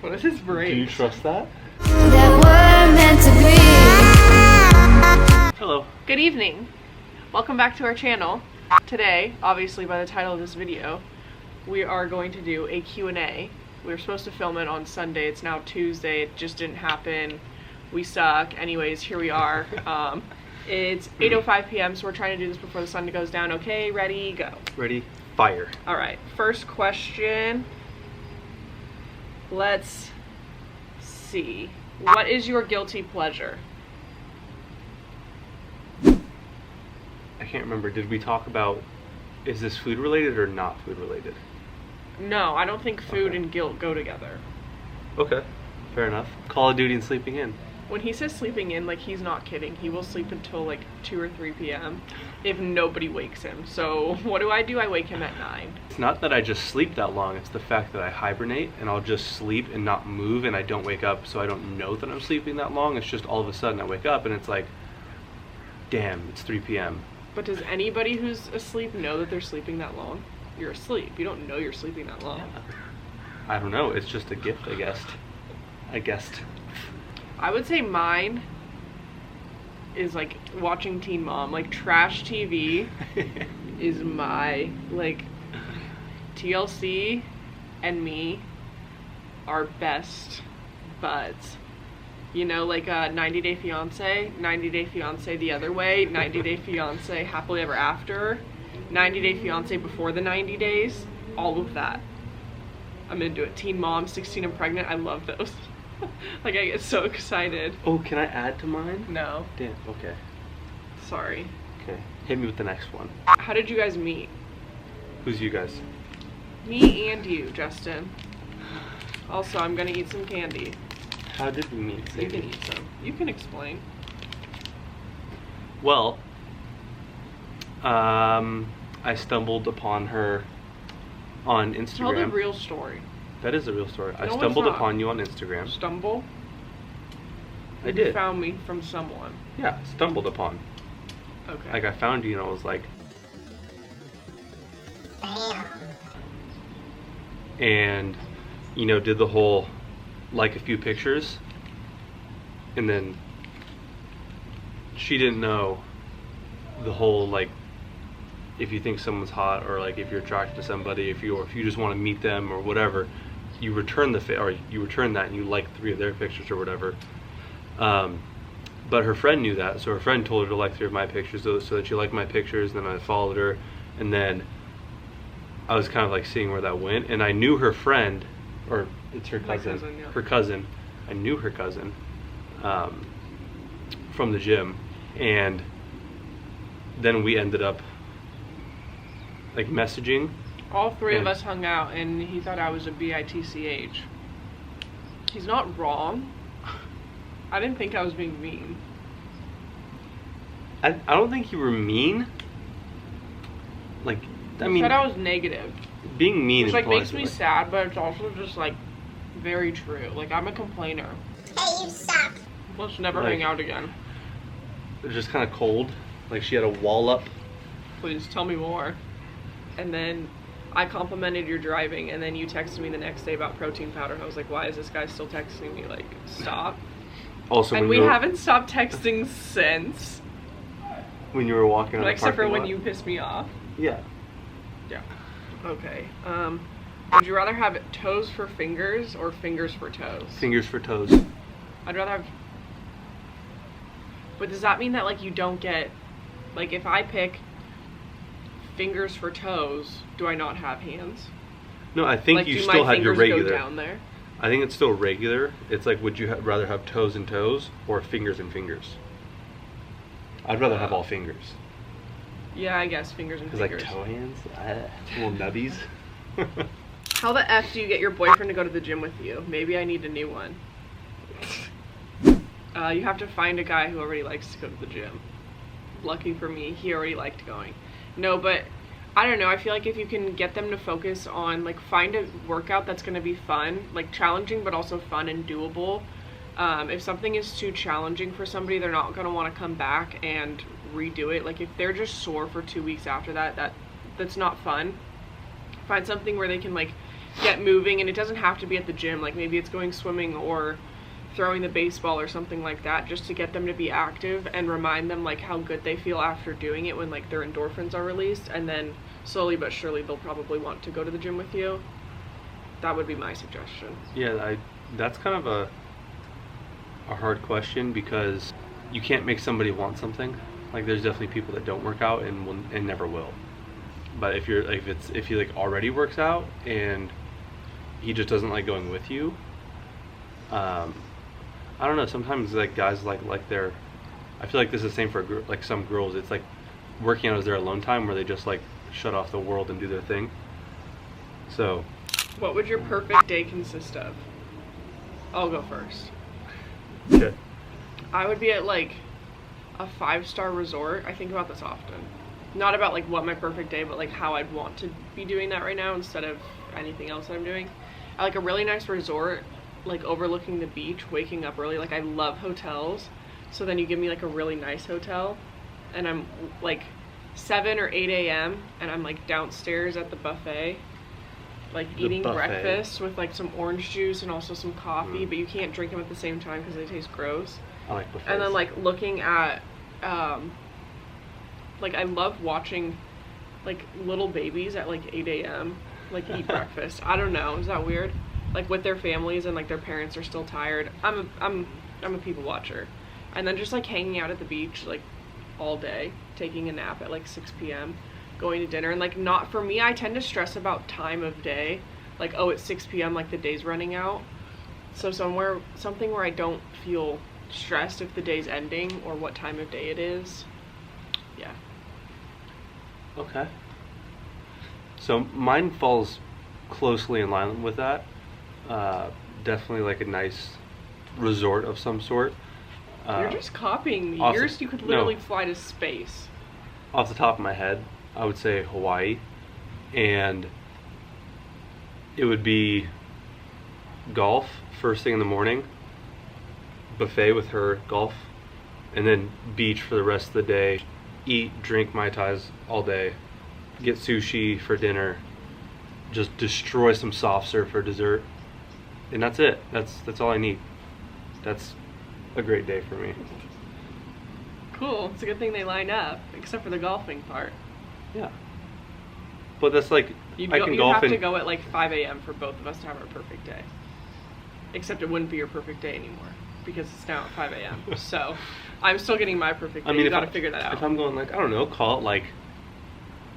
What is his brain? Do you trust that? Hello. Good evening. Welcome back to our channel. Today, obviously by the title of this video, we are going to do a Q&A. We were supposed to film it on Sunday. It's now Tuesday. It just didn't happen. We suck. Anyways, here we are. It's 8:05 p.m. so we're trying to do this before the sun goes down. Okay, ready, go. Ready, fire. All right, first question. Let's see. What is your guilty pleasure? I can't remember. Did we talk about, is this food related or not food related? No, I don't think food and guilt go together. Okay, fair enough. Call of Duty and sleeping in. When he says sleeping in, like, he's not kidding. He will sleep until like 2 or 3 p.m. if nobody wakes him. So what do? I wake him at 9. It's not that I just sleep that long, it's the fact that I hibernate and I'll just sleep and not move and I don't wake up, so I don't know that I'm sleeping that long. It's just all of a sudden I wake up and it's like, damn, it's 3 p.m. But does anybody who's asleep know that they're sleeping that long? You're asleep. You don't know you're sleeping that long. I don't know. It's just a gift, I guessed. I would say mine is like watching Teen Mom. Like, trash TV is my, like, TLC and me are best buds. You know, like 90 Day Fiance, 90 Day Fiance the other way, 90 Day Fiance Happily Ever After, 90 Day Fiance Before the 90 Days, all of that. I'm into it. Teen Mom, 16 and Pregnant, I love those. Like, I get so excited. Oh, can I add to mine? No. Damn, okay. Sorry. Okay, hit me with the next one. How did you guys meet? Who's you guys? Me and you, Justin. Also, I'm gonna eat some candy. How did we meet? You can eat some. You can explain. Well, I stumbled upon her on Instagram. Tell the real story. That is a real story. No, I stumbled it's not. upon you on Instagram. Stumble? I did. You found me from someone. Yeah, stumbled upon. Okay. Like, I found you and I was like, and, you know, did the whole like a few pictures, and then she didn't know the whole, like, if you think someone's hot or like if you're attracted to somebody, if you just want to meet them or whatever, you return you return that and you like 3 of their pictures or whatever. But her friend knew that, so her friend told her to like 3 of my pictures, so that she liked my pictures. And then I followed her, and then I was kind of like seeing where that went, and I knew her friend, or it's her cousin, yeah. her cousin. I knew her cousin from the gym, and then we ended up like messaging. All 3 of us hung out, and he thought I was a bitch. He's not wrong. I didn't think I was being mean. I don't think you were mean. Like, I mean, said I was negative. Being mean which, is like, makes me like, sad, but it's also just, like, very true. Like, I'm a complainer. Hey, you suck. Let's never Like, hang out again. It was just kind of cold. Like, she had a wall up. Please tell me more. And then I complimented your driving, and then you texted me the next day about protein powder, and I was like, why is this guy still texting me? Like, stop. Also, And we haven't stopped texting since. When you were walking on the Except for parking when lot? you pissed me off. Yeah. Yeah. Okay. Would you rather have toes for fingers or fingers for toes? Fingers for toes. I'd rather have... But does that mean that, like, you don't get... Like, if I pick fingers for toes, do I not have hands? No, I think like, you do still my have your fingers regular. go down there? I think it's still regular. It's like, would you rather have toes and toes or fingers and fingers? I'd rather have all fingers. Yeah, I guess fingers and fingers. Because, like, toe hands? Little nubbies. How the F do you get your boyfriend to go to the gym with you? Maybe I need a new one. You have to find a guy who already likes to go to the gym. Lucky for me, he already liked going. No, but I don't know. I feel like if you can get them to focus on, like, find a workout that's going to be fun, like, challenging but also fun and doable. If something is too challenging for somebody, they're not going to want to come back and redo it. Like, if they're just sore for 2 weeks after that, that's not fun. Find something where they can, like, get moving, and it doesn't have to be at the gym. Like maybe it's going swimming or throwing the baseball or something like that, just to get them to be active and remind them like how good they feel after doing it when like their endorphins are released, and then slowly but surely they'll probably want to go to the gym with you. That would be my suggestion. Yeah, that's kind of a hard question, because you can't make somebody want something. Like there's definitely people that don't work out and never will. But if he like already works out and he just doesn't like going with you, I don't know. Sometimes like guys like their, I feel like this is the same for like some girls. It's like working out is their alone time where they just like shut off the world and do their thing. So, what would your perfect day consist of? I'll go first. Okay. I would be at like a 5-star resort. I think about this often. Not about like what my perfect day, but like how I'd want to be doing that right now instead of anything else that I'm doing. At like a really nice resort, like overlooking the beach, waking up early. Like I love hotels. So then you give me like a really nice hotel and I'm like 7 or 8 a.m. and I'm like downstairs at the buffet, like eating breakfast with like some orange juice and also some coffee, but you can't drink them at the same time because they taste gross. I like buffets. And then like looking at like I love watching like little babies at like 8 a.m. like eat breakfast. I don't know, is that weird? Like with their families and like their parents are still tired. I'm a people watcher. And then just like hanging out at the beach like all day, taking a nap at like 6 p.m., going to dinner. And like not for me, I tend to stress about time of day. Like, oh, it's 6 p.m., like the day's running out. So something where I don't feel stressed if the day's ending or what time of day it is. Yeah. Okay. So mine falls closely in line with that. Definitely like a nice resort of some sort. You're just copying me. Yours, you could literally fly to space. Off the top of my head, I would say Hawaii. And it would be golf first thing in the morning, buffet with her, golf, and then beach for the rest of the day. Eat, drink Mai Tais all day, get sushi for dinner, just destroy some soft serve for dessert, and that's it. That's all I need. That's a great day for me. Cool. It's a good thing they line up, except for the golfing part. Yeah. But that's like, You'd I can golf have to go at like 5 a.m. for both of us to have our perfect day. Except it wouldn't be your perfect day anymore, because it's now at 5 a.m. So I'm still getting my perfect day. I mean, you gotta figure that out. If I'm going like, I don't know, call it like,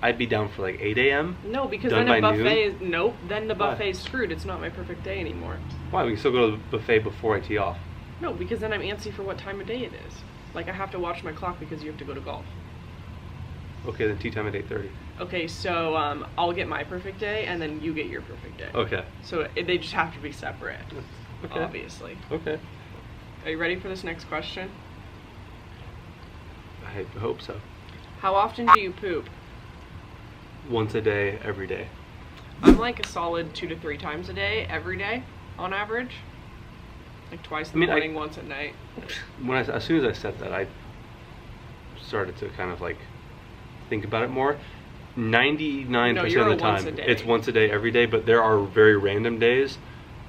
I'd be down for like 8 a.m. No, because then a buffet is, nope, then the buffet is screwed. It's not my perfect day anymore. Why? We can still go to the buffet before I tee off. No, because then I'm antsy for what time of day it is. Like I have to watch my clock because you have to go to golf. Okay, then tea time at 8:30. Okay, so I'll get my perfect day and then you get your perfect day. Okay. So they just have to be separate, okay. Obviously. Okay. Are you ready for this next question? I hope so. How often do you poop? Once a day, every day. I'm like a solid 2 to 3 times a day, every day, on average. Like twice in the morning, once at night. As soon as I said that, I started to kind of like think about it more. 99% of the time, it's once a day, every day. But there are very random days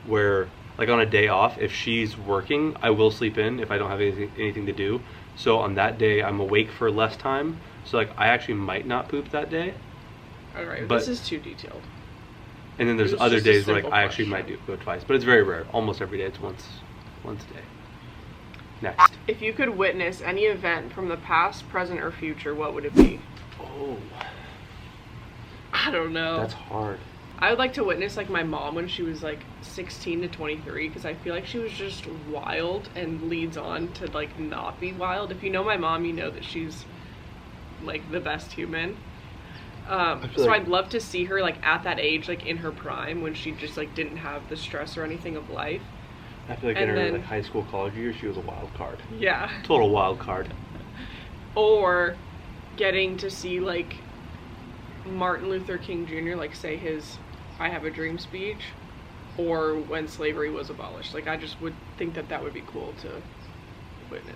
where, like on a day off, if she's working, I will sleep in if I don't have anything to do. So on that day, I'm awake for less time. So like I actually might not poop that day. All right, but this is too detailed. And then there's other days where like I actually might go twice, but it's very rare. Almost every day, it's once a day. Next. If you could witness any event from the past, present, or future, what would it be? Oh. I don't know. That's hard. I would like to witness like my mom when she was like 16 to 23, because I feel like she was just wild and leads on to like not be wild. If you know my mom, you know that she's like the best human. So I'd love to see her like at that age, like in her prime, when she just like didn't have the stress or anything of life. I feel like in her like high school, college years, she was a wild card. Yeah. Total wild card. Or getting to see like Martin Luther King Jr. like say his "I Have a Dream" speech, or when slavery was abolished. Like I just would think that would be cool to witness.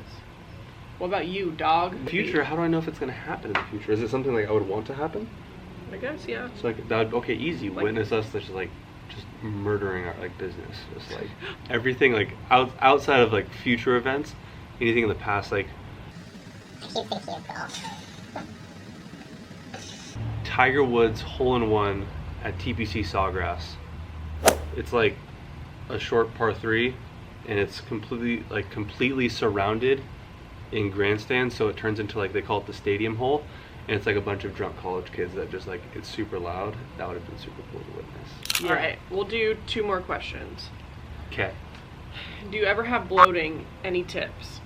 What about you, dog? Future, how do I know if it's going to happen in the future? Is it something like I would want to happen? I guess, yeah. So like that would, okay, easy. Like, witness us just like just murdering our like business. Just like everything like outside of like future events, anything in the past, like Tiger Woods hole-in-one at TPC Sawgrass. It's like a short par 3, and it's completely surrounded in grandstands, so it turns into like they call it the stadium hole, and it's like a bunch of drunk college kids that just like it's super loud. That would have been super cool to witness. All right, we'll do 2 more questions. Okay. Do you ever have bloating? Any tips?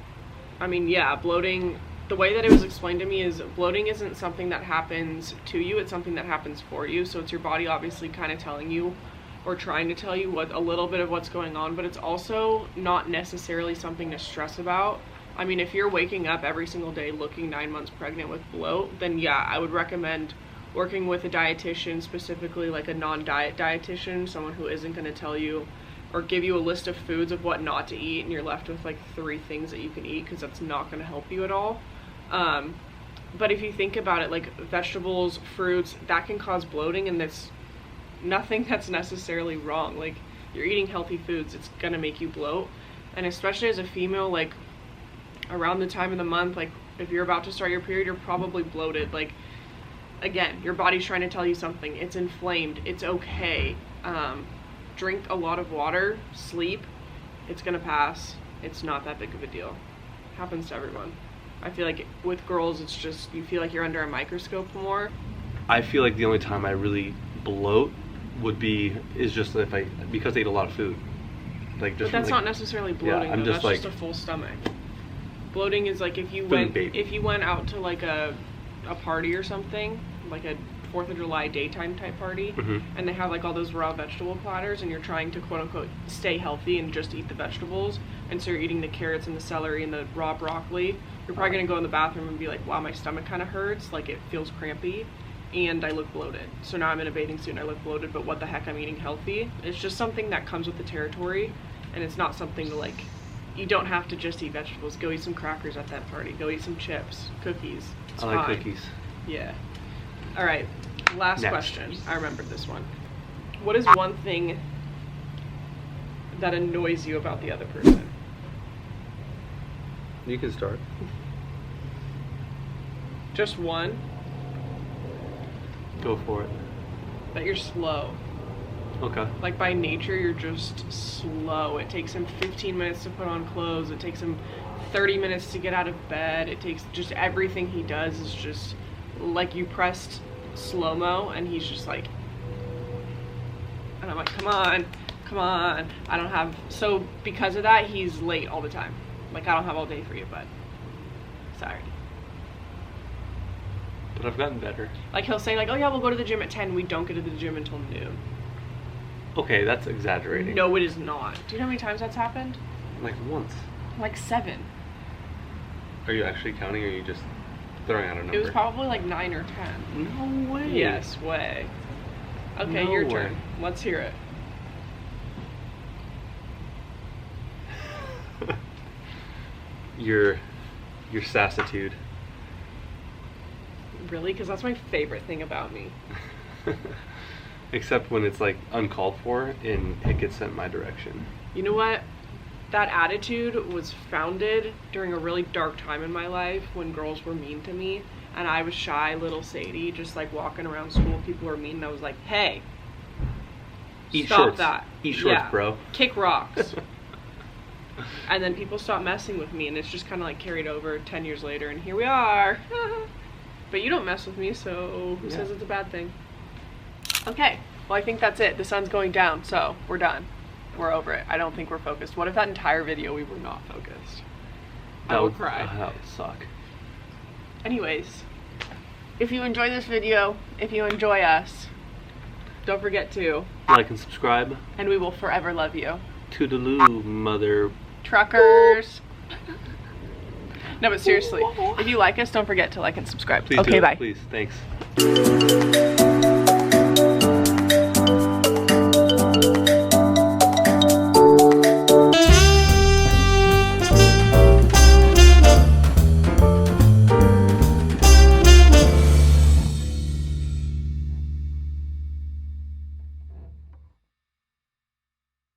I mean, yeah, bloating, the way that it was explained to me is bloating isn't something that happens to you, it's something that happens for you. So it's your body obviously kind of telling you or trying to tell you what a little bit of what's going on, but it's also not necessarily something to stress about. I mean, if you're waking up every single day looking 9 months pregnant with bloat, then yeah, I would recommend working with a dietitian, specifically like a non-diet dietitian, someone who isn't going to tell you or give you a list of foods of what not to eat and you're left with like 3 things that you can eat, because that's not going to help you at all. But if you think about it, like vegetables, fruits, that can cause bloating, and that's nothing that's necessarily wrong. Like, you're eating healthy foods, it's gonna make you bloat. And especially as a female, like around the time of the month, like if you're about to start your period, you're probably bloated. Like, again, your body's trying to tell you something. It's inflamed, it's okay. Drink a lot of water, sleep, it's gonna pass. It's not that big of a deal. Happens to everyone. I feel like with girls, it's just, you feel like you're under a microscope more. I feel like the only time I really bloat is just because I eat a lot of food. Like, just but that's like, not necessarily bloating. Yeah, that's just a full stomach. Bloating is like if you went out to like a party or something, like a 4th of July daytime type party, and they have like all those raw vegetable platters, and you're trying to quote unquote stay healthy and just eat the vegetables, and so you're eating the carrots and the celery and the raw broccoli, you're probably gonna go in the bathroom and be like, wow, my stomach kind of hurts, like it feels crampy, and I look bloated. So now I'm in a bathing suit and I look bloated, but what the heck, I'm eating healthy. It's just something that comes with the territory, and it's not something to like, you don't have to just eat vegetables. Go eat some crackers at that party. Go eat some chips, cookies. It's I like fine. cookies. Yeah. All right, last Next. question. I remembered this one. What is one thing that annoys you about the other person? You can start. Just one? Go for it. That you're slow. Okay. Like, by nature, you're just slow. It takes him 15 minutes to put on clothes. It takes him 30 minutes to get out of bed. It takes just everything he does is just like you pressed slow-mo, and he's just like, and I'm like, come on. I don't have, so because of that, he's late all the time. Like, I don't have all day for you, bud. Sorry. But I've gotten better. Like, he'll say like, oh yeah, we'll go to the gym at 10. We don't get to the gym until noon. Okay, that's exaggerating. No, it is not. Do you know how many times that's happened? Like once. Like 7. Are you actually counting, or are you just throwing out a number? It was probably like 9 or 10. No way. Yes, way. Okay, No your way. turn. Let's hear it. Your sassitude. Really? Because that's my favorite thing about me. Except when it's like uncalled for and it gets sent my direction. You know what? That attitude was founded during a really dark time in my life when girls were mean to me, and I was shy little Sadie, just like walking around school, people were mean, and I was like, hey, Eat stop shorts. that. Eat shorts, Yeah. bro. Kick rocks. And then people stopped messing with me, and it's just kind of like carried over 10 years later, and here we are. But you don't mess with me, so who says it's a bad thing? Okay, well, I think that's it. The sun's going down, so we're done. We're over it. I don't think we're focused. What if that entire video we were not focused? I will cry. That would suck. Anyways, if you enjoy this video, if you enjoy us, don't forget to like and subscribe. And we will forever love you. Toodaloo, mother truckers. No, but seriously, if you like us, don't forget to like and subscribe. Please okay, do. bye. Please, thanks.